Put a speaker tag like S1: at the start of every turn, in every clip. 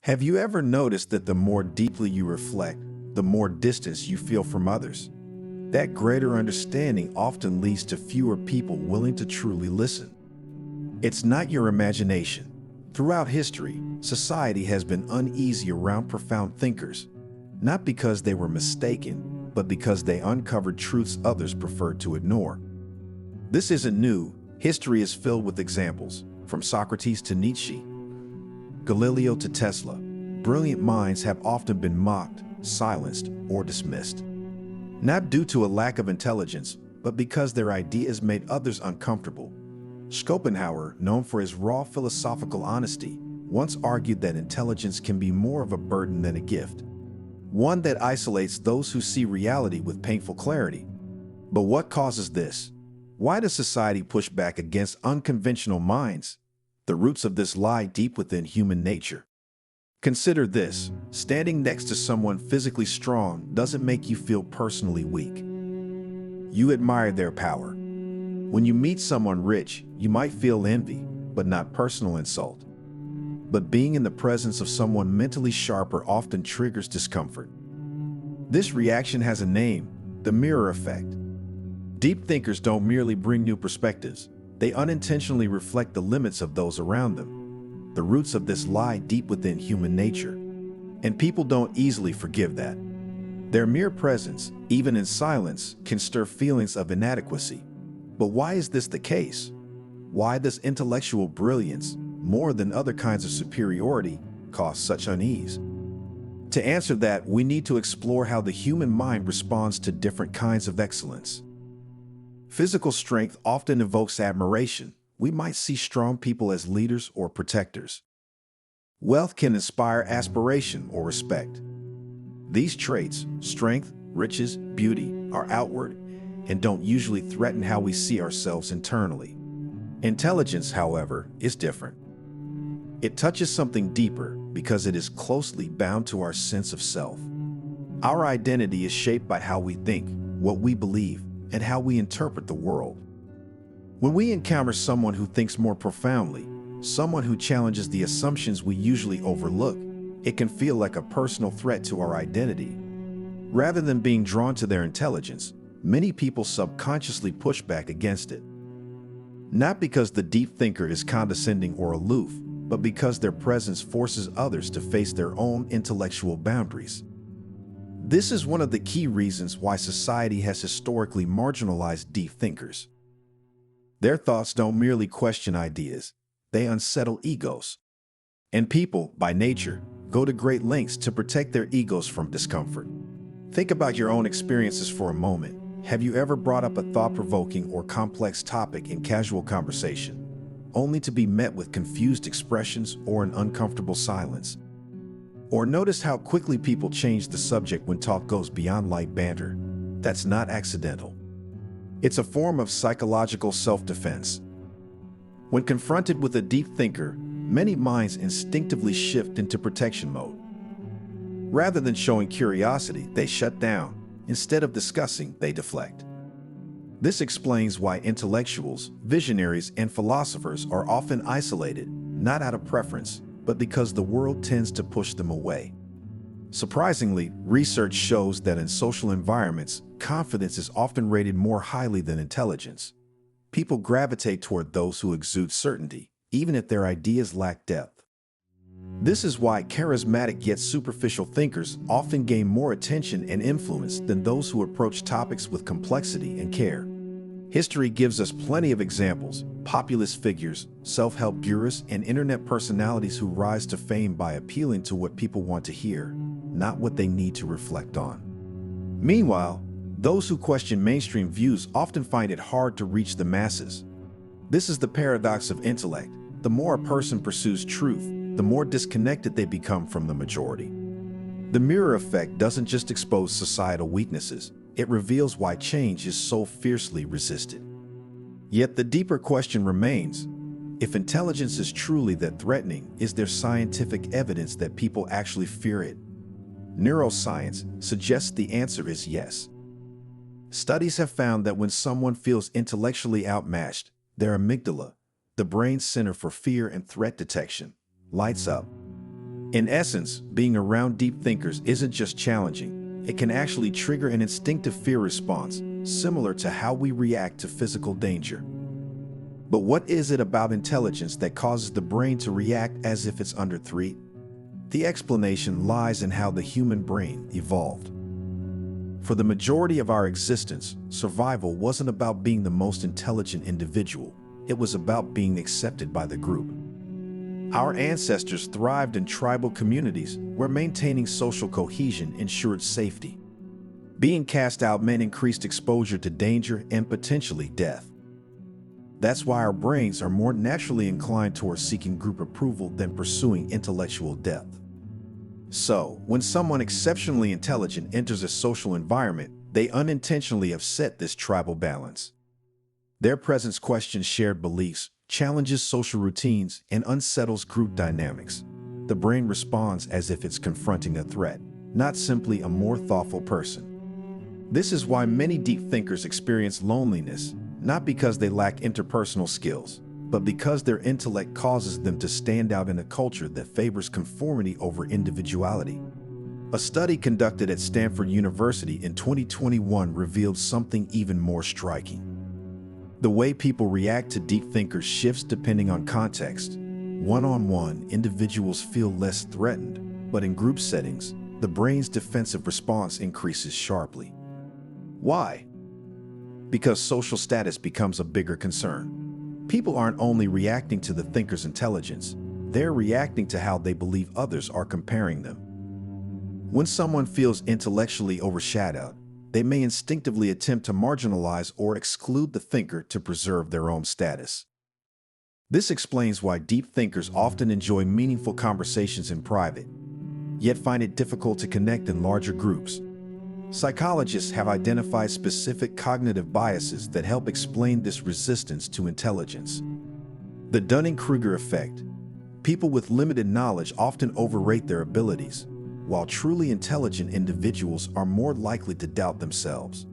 S1: Have you ever noticed that the more deeply you reflect, the more distance you feel from others? That greater understanding often leads to fewer people willing to truly listen. It's not your imagination. Throughout history, society has been uneasy around profound thinkers, not because they were mistaken, but because they uncovered truths others preferred to ignore. This isn't new. History is filled with examples, from Socrates to Nietzsche, Galileo to Tesla. Brilliant minds have often been mocked, silenced, or dismissed. Not due to a lack of intelligence, but because their ideas made others uncomfortable. Schopenhauer, known for his raw philosophical honesty, once argued that intelligence can be more of a burden than a gift, one that isolates those who see reality with painful clarity. But what causes this? Why does society push back against unconventional minds? The roots of this lie deep within human nature. Consider this: standing next to someone physically strong doesn't make you feel personally weak. You admire their power. When you meet someone rich, you might feel envy, but not personal insult. But being in the presence of someone mentally sharper often triggers discomfort. This reaction has a name: the mirror effect. Deep thinkers don't merely bring new perspectives, they unintentionally reflect the limits of those around them. The roots of this lie deep within human nature, and people don't easily forgive that. Their mere presence, even in silence, can stir feelings of inadequacy. But why is this the case? Why does intellectual brilliance, more than other kinds of superiority, cause such unease? To answer that, we need to explore how the human mind responds to different kinds of excellence. Physical strength often evokes admiration. We might see strong people as leaders or protectors. Wealth can inspire aspiration or respect. These traits, strength, riches, beauty, are outward and don't usually threaten how we see ourselves internally. Intelligence, however, is different. It touches something deeper because it is closely bound to our sense of self. Our identity is shaped by how we think, what we believe, and how we interpret the world. When we encounter someone who thinks more profoundly, someone who challenges the assumptions we usually overlook, it can feel like a personal threat to our identity. Rather than being drawn to their intelligence, many people subconsciously push back against it. Not because the deep thinker is condescending or aloof, but because their presence forces others to face their own intellectual boundaries. This is one of the key reasons why society has historically marginalized deep thinkers. Their thoughts don't merely question ideas, they unsettle egos. And people, by nature, go to great lengths to protect their egos from discomfort. Think about your own experiences for a moment. Have you ever brought up a thought-provoking or complex topic in casual conversation, only to be met with confused expressions or an uncomfortable silence? Or notice how quickly people change the subject when talk goes beyond light banter? That's not accidental. It's a form of psychological self-defense. When confronted with a deep thinker, many minds instinctively shift into protection mode. Rather than showing curiosity, they shut down. Instead of discussing, they deflect. This explains why intellectuals, visionaries, and philosophers are often isolated, not out of preference, but because the world tends to push them away. Surprisingly, research shows that in social environments, confidence is often rated more highly than intelligence. People gravitate toward those who exude certainty, even if their ideas lack depth. This is why charismatic yet superficial thinkers often gain more attention and influence than those who approach topics with complexity and care. History gives us plenty of examples: populist figures, self-help gurus, and internet personalities who rise to fame by appealing to what people want to hear, not what they need to reflect on. Meanwhile, those who question mainstream views often find it hard to reach the masses. This is the paradox of intellect. The more a person pursues truth, the more disconnected they become from the majority. The mirror effect doesn't just expose societal weaknesses, it reveals why change is so fiercely resisted. Yet the deeper question remains: if intelligence is truly that threatening, is there scientific evidence that people actually fear it? Neuroscience suggests the answer is yes. Studies have found that when someone feels intellectually outmatched, their amygdala, the brain's center for fear and threat detection, lights up. In essence, being around deep thinkers isn't just challenging, it can actually trigger an instinctive fear response, similar to how we react to physical danger. But what is it about intelligence that causes the brain to react as if it's under threat? The explanation lies in how the human brain evolved. For the majority of our existence, survival wasn't about being the most intelligent individual. It was about being accepted by the group. Our ancestors thrived in tribal communities where maintaining social cohesion ensured safety. Being cast out meant increased exposure to danger and potentially death. That's why our brains are more naturally inclined towards seeking group approval than pursuing intellectual depth. So, when someone exceptionally intelligent enters a social environment, they unintentionally upset this tribal balance. Their presence questions shared beliefs, challenges social routines, and unsettles group dynamics. The brain responds as if it's confronting a threat, not simply a more thoughtful person. This is why many deep thinkers experience loneliness, not because they lack interpersonal skills, but because their intellect causes them to stand out in a culture that favors conformity over individuality. A study conducted at Stanford University in 2021 revealed something even more striking. The way people react to deep thinkers shifts depending on context. One-on-one, individuals feel less threatened, but in group settings, the brain's defensive response increases sharply. Why? Because social status becomes a bigger concern. People aren't only reacting to the thinker's intelligence, they're reacting to how they believe others are comparing them. When someone feels intellectually overshadowed, they may instinctively attempt to marginalize or exclude the thinker to preserve their own status. This explains why deep thinkers often enjoy meaningful conversations in private, yet find it difficult to connect in larger groups. Psychologists have identified specific cognitive biases that help explain this resistance to intelligence. The Dunning-Kruger effect. People with limited knowledge often overrate their abilities, while truly intelligent individuals are more likely to doubt themselves.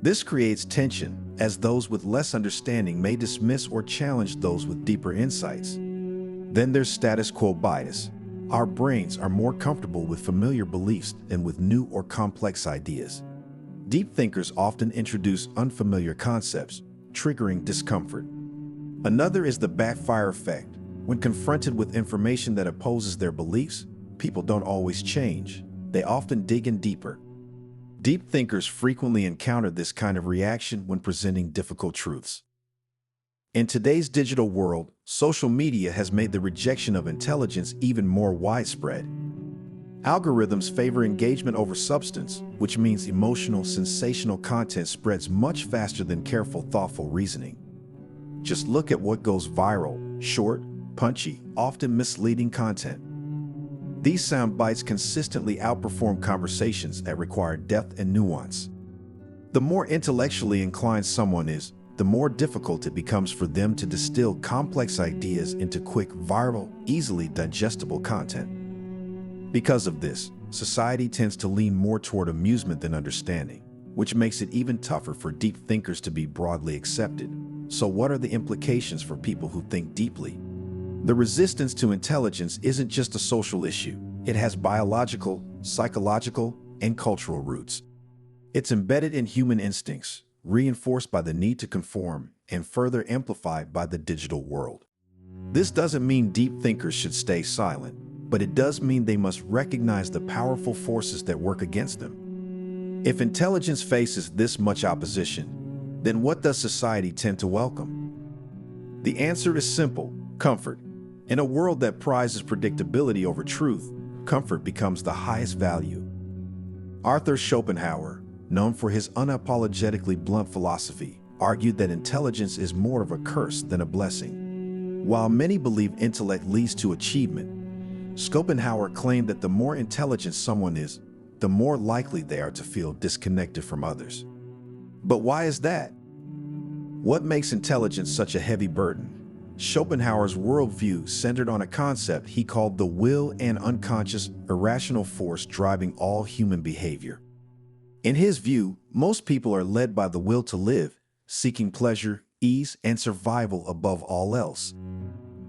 S1: This creates tension, as those with less understanding may dismiss or challenge those with deeper insights. Then there's status quo bias. Our brains are more comfortable with familiar beliefs than with new or complex ideas. Deep thinkers often introduce unfamiliar concepts, triggering discomfort. Another is the backfire effect. When confronted with information that opposes their beliefs, people don't always change. They often dig in deeper. Deep thinkers frequently encounter this kind of reaction when presenting difficult truths. In today's digital world, social media has made the rejection of intelligence even more widespread. Algorithms favor engagement over substance, which means emotional, sensational content spreads much faster than careful, thoughtful reasoning. Just look at what goes viral: short, punchy, often misleading content. These sound bites consistently outperform conversations that require depth and nuance. The more intellectually inclined someone is, the more difficult it becomes for them to distill complex ideas into quick, viral, easily digestible content. Because of this, society tends to lean more toward amusement than understanding, which makes it even tougher for deep thinkers to be broadly accepted. So what are the implications for people who think deeply? The resistance to intelligence isn't just a social issue. It has biological, psychological, and cultural roots. It's embedded in human instincts, reinforced by the need to conform, and further amplified by the digital world. This doesn't mean deep thinkers should stay silent, but it does mean they must recognize the powerful forces that work against them. If intelligence faces this much opposition, then what does society tend to welcome? The answer is simple: comfort. In a world that prizes predictability over truth, comfort becomes the highest value. Arthur Schopenhauer, known for his unapologetically blunt philosophy, argued that intelligence is more of a curse than a blessing. While many believe intellect leads to achievement, Schopenhauer claimed that the more intelligent someone is, the more likely they are to feel disconnected from others. But why is that? What makes intelligence such a heavy burden? Schopenhauer's worldview centered on a concept he called the will, an unconscious, irrational force driving all human behavior. In his view, most people are led by the will to live, seeking pleasure, ease, and survival above all else.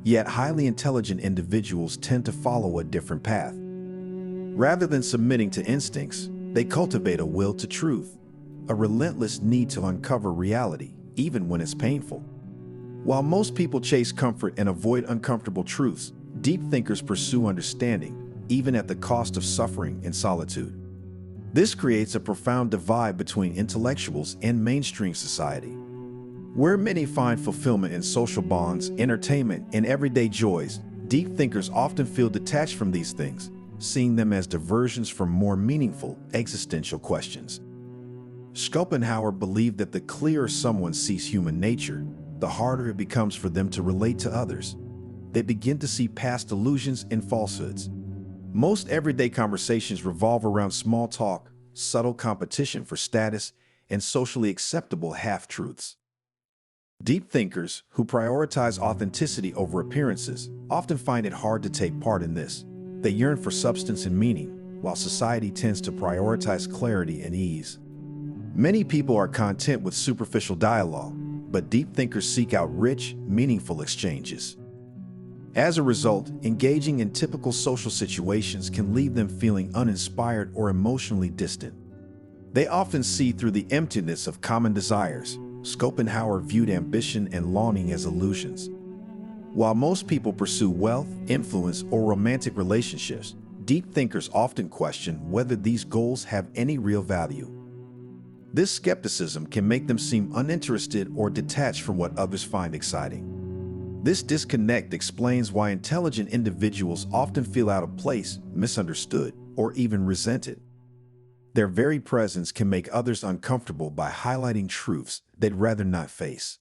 S1: Yet highly intelligent individuals tend to follow a different path. Rather than submitting to instincts, they cultivate a will to truth, a relentless need to uncover reality, even when it's painful. While most people chase comfort and avoid uncomfortable truths, deep thinkers pursue understanding, even at the cost of suffering and solitude. This creates a profound divide between intellectuals and mainstream society. Where many find fulfillment in social bonds, entertainment, and everyday joys, deep thinkers often feel detached from these things, seeing them as diversions from more meaningful existential questions. Schopenhauer believed that the clearer someone sees human nature, the harder it becomes for them to relate to others. They begin to see past illusions and falsehoods. Most everyday conversations revolve around small talk, subtle competition for status, and socially acceptable half-truths. Deep thinkers, who prioritize authenticity over appearances, often find it hard to take part in this. They yearn for substance and meaning, while society tends to prioritize clarity and ease. Many people are content with superficial dialogue, but deep thinkers seek out rich, meaningful exchanges. As a result, engaging in typical social situations can leave them feeling uninspired or emotionally distant. They often see through the emptiness of common desires. Schopenhauer viewed ambition and longing as illusions. While most people pursue wealth, influence, or romantic relationships, deep thinkers often question whether these goals have any real value. This skepticism can make them seem uninterested or detached from what others find exciting. This disconnect explains why intelligent individuals often feel out of place, misunderstood, or even resented. Their very presence can make others uncomfortable by highlighting truths they'd rather not face.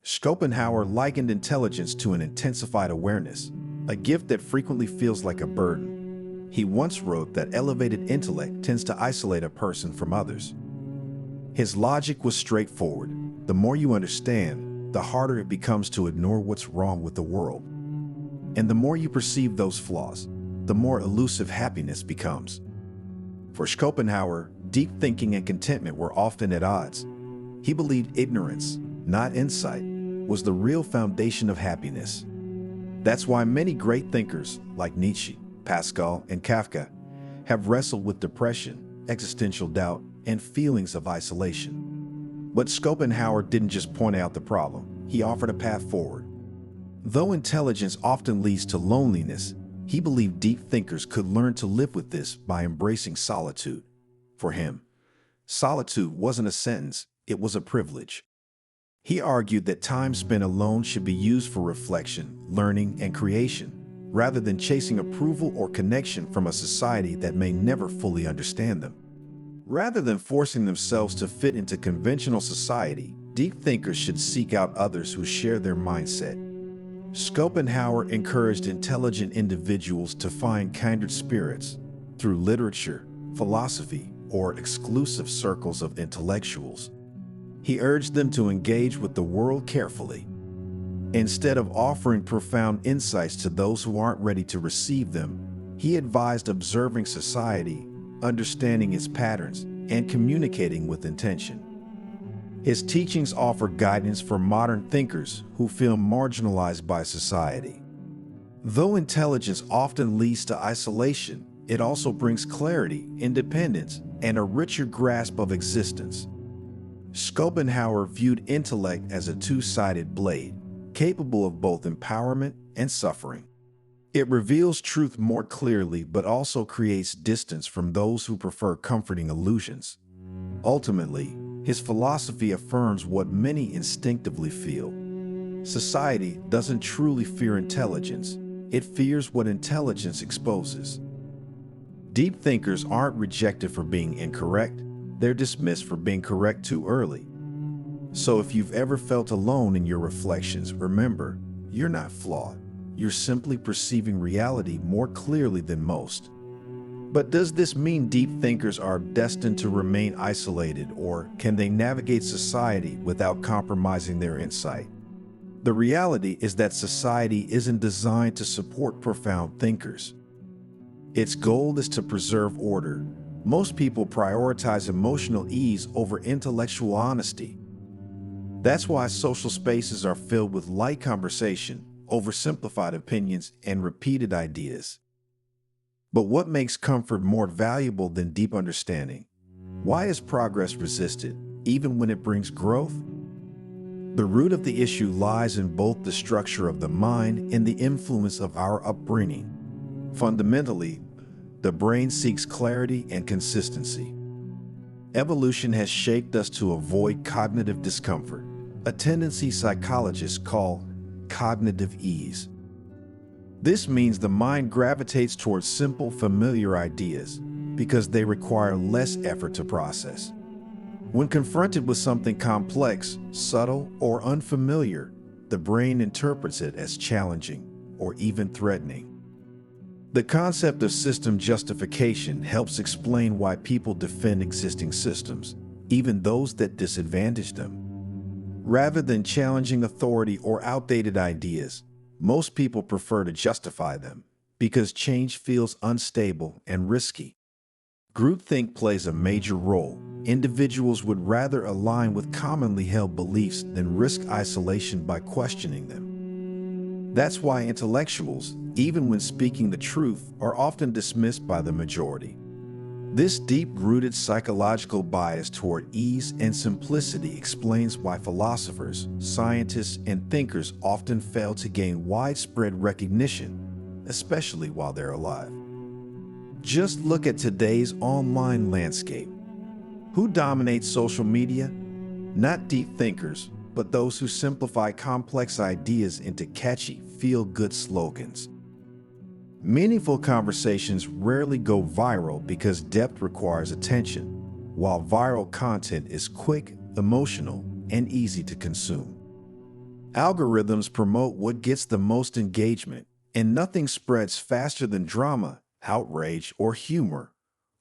S1: Schopenhauer likened intelligence to an intensified awareness, a gift that frequently feels like a burden. He once wrote that elevated intellect tends to isolate a person from others. His logic was straightforward. The more you understand, the harder it becomes to ignore what's wrong with the world. And the more you perceive those flaws, the more elusive happiness becomes. For Schopenhauer, deep thinking and contentment were often at odds. He believed ignorance, not insight, was the real foundation of happiness. That's why many great thinkers, like Nietzsche, Pascal, and Kafka, have wrestled with depression, existential doubt, and feelings of isolation. But Schopenhauer didn't just point out the problem, he offered a path forward. Though intelligence often leads to loneliness, he believed deep thinkers could learn to live with this by embracing solitude. For him, solitude wasn't a sentence, it was a privilege. He argued that time spent alone should be used for reflection, learning, and creation, rather than chasing approval or connection from a society that may never fully understand them. Rather than forcing themselves to fit into conventional society, deep thinkers should seek out others who share their mindset. Schopenhauer encouraged intelligent individuals to find kindred spirits through literature, philosophy, or exclusive circles of intellectuals. He urged them to engage with the world carefully. Instead of offering profound insights to those who aren't ready to receive them, he advised observing society, understanding its patterns, and communicating with intention. His teachings offer guidance for modern thinkers who feel marginalized by society. Though intelligence often leads to isolation, it also brings clarity, independence, and a richer grasp of existence. Schopenhauer viewed intellect as a two-sided blade, capable of both empowerment and suffering. It reveals truth more clearly but also creates distance from those who prefer comforting illusions. Ultimately, his philosophy affirms what many instinctively feel. Society doesn't truly fear intelligence, it fears what intelligence exposes. Deep thinkers aren't rejected for being incorrect, they're dismissed for being correct too early. So if you've ever felt alone in your reflections, remember, you're not flawed. You're simply perceiving reality more clearly than most. But does this mean deep thinkers are destined to remain isolated, or can they navigate society without compromising their insight? The reality is that society isn't designed to support profound thinkers. Its goal is to preserve order. Most people prioritize emotional ease over intellectual honesty. That's why social spaces are filled with light conversation, oversimplified opinions, and repeated ideas. But what makes comfort more valuable than deep understanding? Why is progress resisted, even when it brings growth? The root of the issue lies in both the structure of the mind and the influence of our upbringing. Fundamentally, the brain seeks clarity and consistency. Evolution has shaped us to avoid cognitive discomfort, a tendency psychologists call cognitive ease. This means the mind gravitates towards simple, familiar ideas because they require less effort to process. When confronted with something complex, subtle, or unfamiliar, the brain interprets it as challenging or even threatening. The concept of system justification helps explain why people defend existing systems, even those that disadvantage them. Rather than challenging authority or outdated ideas, most people prefer to justify them because change feels unstable and risky. Groupthink plays a major role. Individuals would rather align with commonly held beliefs than risk isolation by questioning them. That's why intellectuals, even when speaking the truth, are often dismissed by the majority. This deep-rooted psychological bias toward ease and simplicity explains why philosophers, scientists, and thinkers often fail to gain widespread recognition, especially while they're alive. Just look at today's online landscape. Who dominates social media? Not deep thinkers, but those who simplify complex ideas into catchy, feel-good slogans. Meaningful conversations rarely go viral because depth requires attention, while viral content is quick, emotional, and easy to consume. Algorithms promote what gets the most engagement, and nothing spreads faster than drama, outrage, or humor,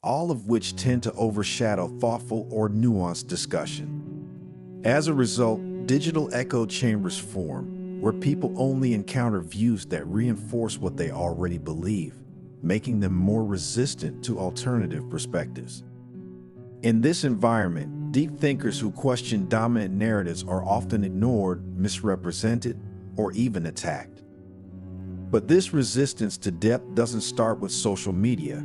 S1: all of which tend to overshadow thoughtful or nuanced discussion. As a result, digital echo chambers form, where people only encounter views that reinforce what they already believe, making them more resistant to alternative perspectives. In this environment, deep thinkers who question dominant narratives are often ignored, misrepresented, or even attacked. But this resistance to depth doesn't start with social media.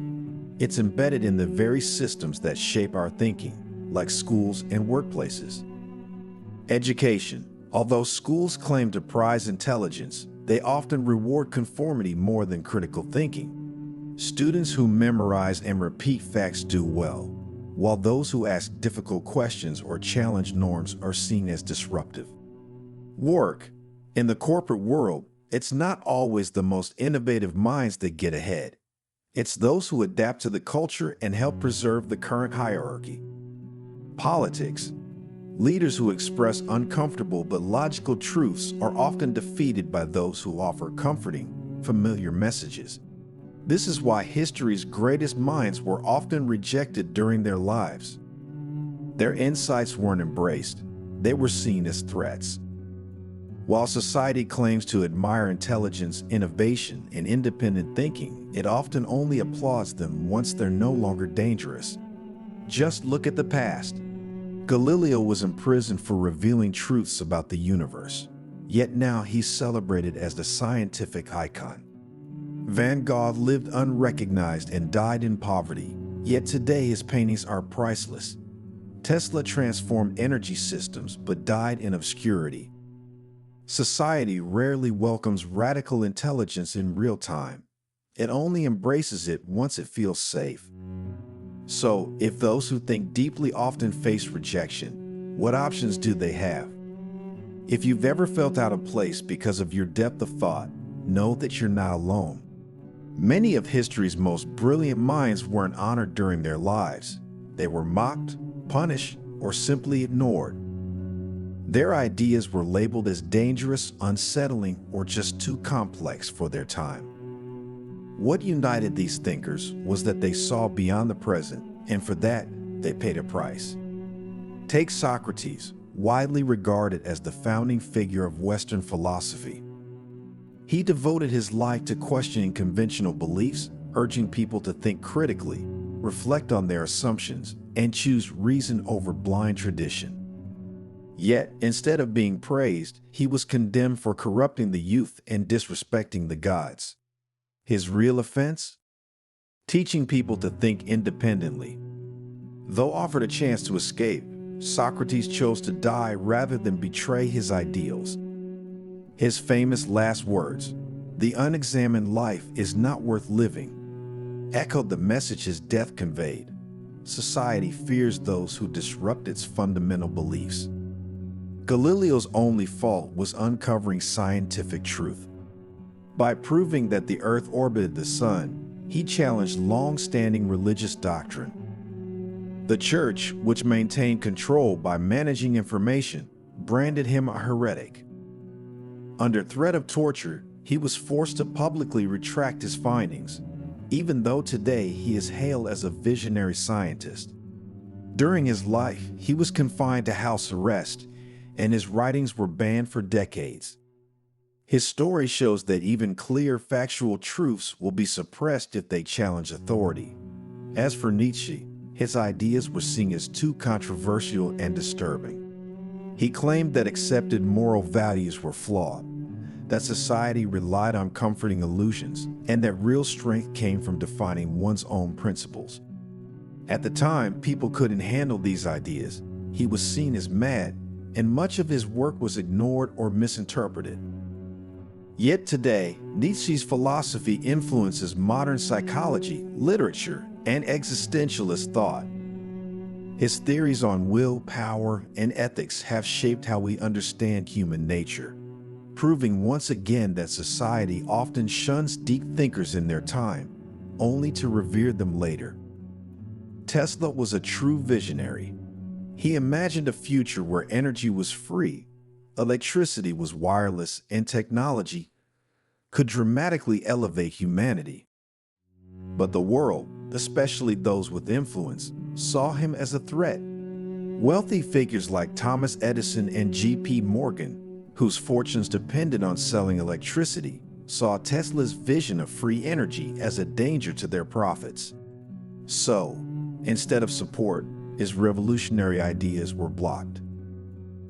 S1: It's embedded in the very systems that shape our thinking, like schools and workplaces. Education. Although schools claim to prize intelligence, they often reward conformity more than critical thinking. Students who memorize and repeat facts do well, while those who ask difficult questions or challenge norms are seen as disruptive. Work. In the corporate world, it's not always the most innovative minds that get ahead. It's those who adapt to the culture and help preserve the current hierarchy. Politics. Leaders who express uncomfortable but logical truths are often defeated by those who offer comforting, familiar messages. This is why history's greatest minds were often rejected during their lives. Their insights weren't embraced, they were seen as threats. While society claims to admire intelligence, innovation, and independent thinking, it often only applauds them once they're no longer dangerous. Just look at the past. Galileo was imprisoned for revealing truths about the universe, yet now he's celebrated as the scientific icon. Van Gogh lived unrecognized and died in poverty, yet today his paintings are priceless. Tesla transformed energy systems but died in obscurity. Society rarely welcomes radical intelligence in real time. It only embraces it once it feels safe. So, if those who think deeply often face rejection, what options do they have? If you've ever felt out of place because of your depth of thought, know that you're not alone. Many of history's most brilliant minds weren't honored during their lives. They were mocked, punished, or simply ignored. Their ideas were labeled as dangerous, unsettling, or just too complex for their time. What united these thinkers was that they saw beyond the present, and for that, they paid a price. Take Socrates, widely regarded as the founding figure of Western philosophy. He devoted his life to questioning conventional beliefs, urging people to think critically, reflect on their assumptions, and choose reason over blind tradition. Yet, instead of being praised, he was condemned for corrupting the youth and disrespecting the gods. His real offense? Teaching people to think independently. Though offered a chance to escape, Socrates chose to die rather than betray his ideals. His famous last words, "The unexamined life is not worth living," echoed the message his death conveyed. Society fears those who disrupt its fundamental beliefs. Galileo's only fault was uncovering scientific truth. By proving that the Earth orbited the Sun, he challenged long-standing religious doctrine. The Church, which maintained control by managing information, branded him a heretic. Under threat of torture, he was forced to publicly retract his findings, even though today he is hailed as a visionary scientist. During his life, he was confined to house arrest, and his writings were banned for decades. His story shows that even clear factual truths will be suppressed if they challenge authority. As for Nietzsche, his ideas were seen as too controversial and disturbing. He claimed that accepted moral values were flawed, that society relied on comforting illusions, and that real strength came from defining one's own principles. At the time, people couldn't handle these ideas. He was seen as mad, and much of his work was ignored or misinterpreted. Yet today, Nietzsche's philosophy influences modern psychology, literature, and existentialist thought. His theories on will, power, and ethics have shaped how we understand human nature, proving once again that society often shuns deep thinkers in their time, only to revere them later. Tesla was a true visionary. He imagined a future where energy was free, electricity was wireless, and technology could dramatically elevate humanity. But the world, especially those with influence, saw him as a threat. Wealthy figures like Thomas Edison and J.P. Morgan, whose fortunes depended on selling electricity, saw Tesla's vision of free energy as a danger to their profits. So, instead of support, his revolutionary ideas were blocked.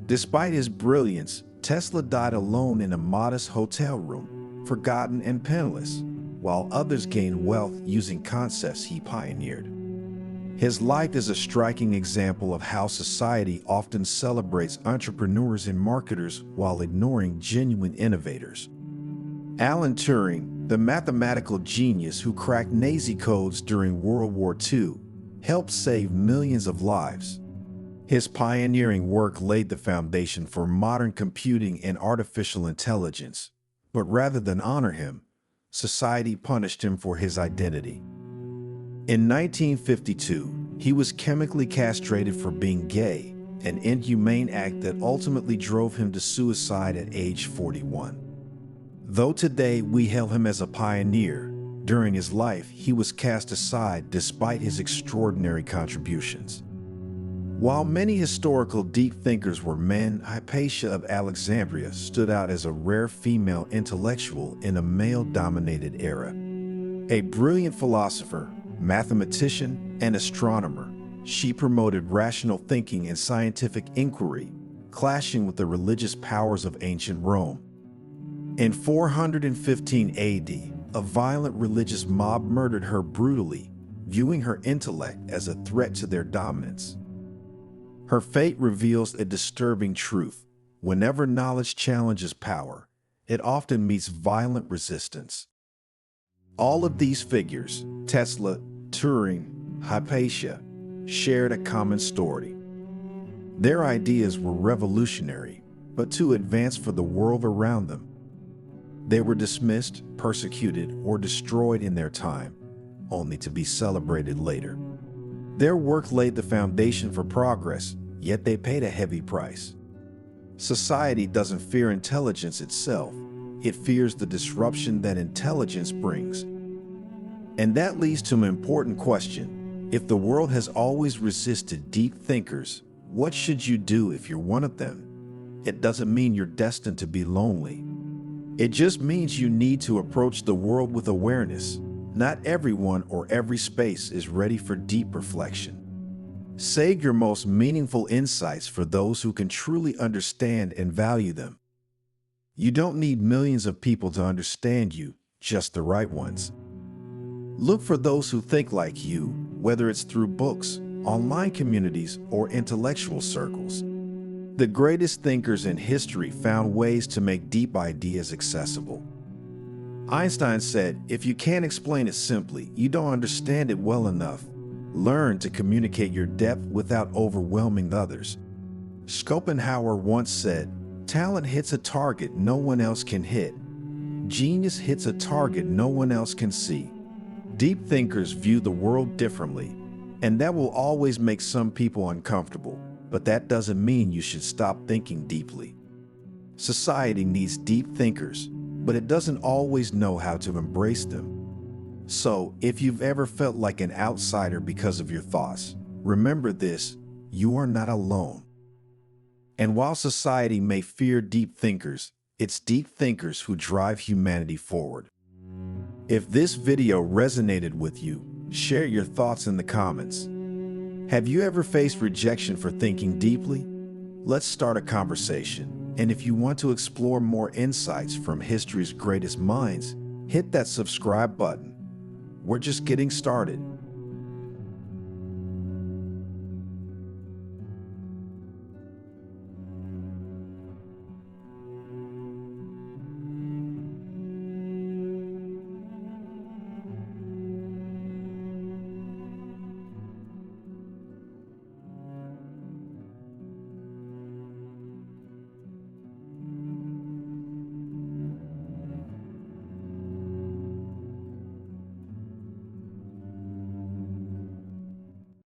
S1: Despite his brilliance, Tesla died alone in a modest hotel room, forgotten and penniless, while others gained wealth using concepts he pioneered. His life is a striking example of how society often celebrates entrepreneurs and marketers while ignoring genuine innovators. Alan Turing, the mathematical genius who cracked Nazi codes during World War II, helped save millions of lives. His pioneering work laid the foundation for modern computing and artificial intelligence, but rather than honor him, society punished him for his identity. In 1952, he was chemically castrated for being gay, an inhumane act that ultimately drove him to suicide at age 41. Though today we hail him as a pioneer, during his life he was cast aside despite his extraordinary contributions. While many historical deep thinkers were men, Hypatia of Alexandria stood out as a rare female intellectual in a male-dominated era. A brilliant philosopher, mathematician, and astronomer, she promoted rational thinking and scientific inquiry, clashing with the religious powers of ancient Rome. In 415 AD, a violent religious mob murdered her brutally, viewing her intellect as a threat to their dominance. Her fate reveals a disturbing truth. Whenever knowledge challenges power, it often meets violent resistance. All of these figures, Tesla, Turing, Hypatia, shared a common story. Their ideas were revolutionary, but too advanced for the world around them. They were dismissed, persecuted, or destroyed in their time, only to be celebrated later. Their work laid the foundation for progress, yet they paid a heavy price. Society doesn't fear intelligence itself, it fears the disruption that intelligence brings. And that leads to an important question. If the world has always resisted deep thinkers, what should you do if you're one of them? It doesn't mean you're destined to be lonely. It just means you need to approach the world with awareness. Not everyone or every space is ready for deep reflection. Save your most meaningful insights for those who can truly understand and value them. You don't need millions of people to understand you, just the right ones. Look for those who think like you, whether it's through books, online communities, or intellectual circles. The greatest thinkers in history found ways to make deep ideas accessible. Einstein said, "If you can't explain it simply, you don't understand it well enough. Learn to communicate your depth without overwhelming others." Schopenhauer once said, "Talent hits a target no one else can hit. Genius hits a target no one else can see." Deep thinkers view the world differently, and that will always make some people uncomfortable, but that doesn't mean you should stop thinking deeply. Society needs deep thinkers, but it doesn't always know how to embrace them. So, if you've ever felt like an outsider because of your thoughts, remember this: you are not alone. And while society may fear deep thinkers, it's deep thinkers who drive humanity forward. If this video resonated with you, share your thoughts in the comments. Have you ever faced rejection for thinking deeply? Let's start a conversation. And if you want to explore more insights from history's greatest minds, hit that subscribe button. We're just getting started.